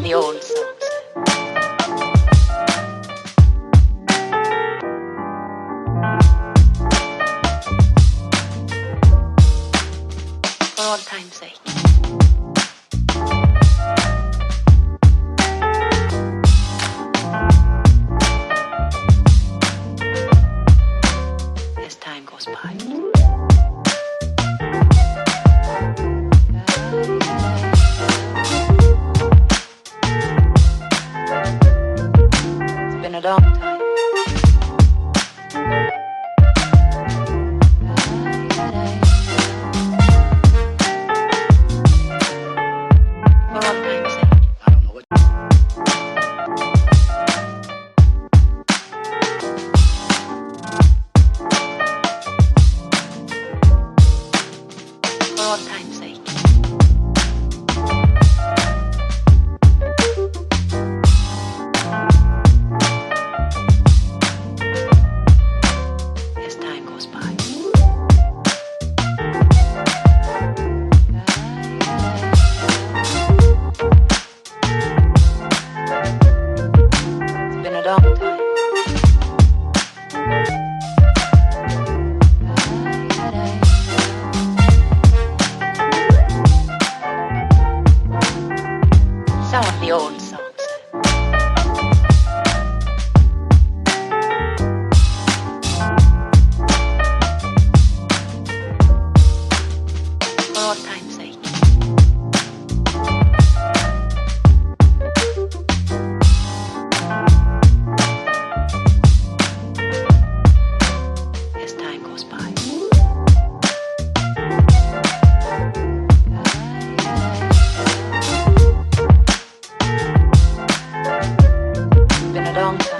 the old songs. For old time's sake. As time goes by. It's been a long time. For old time's sake. I don't know what. For old time's sake. As time goes by. It's been a long time. Some of the old songs. For old time's sake. As time goes by. It's been a long time.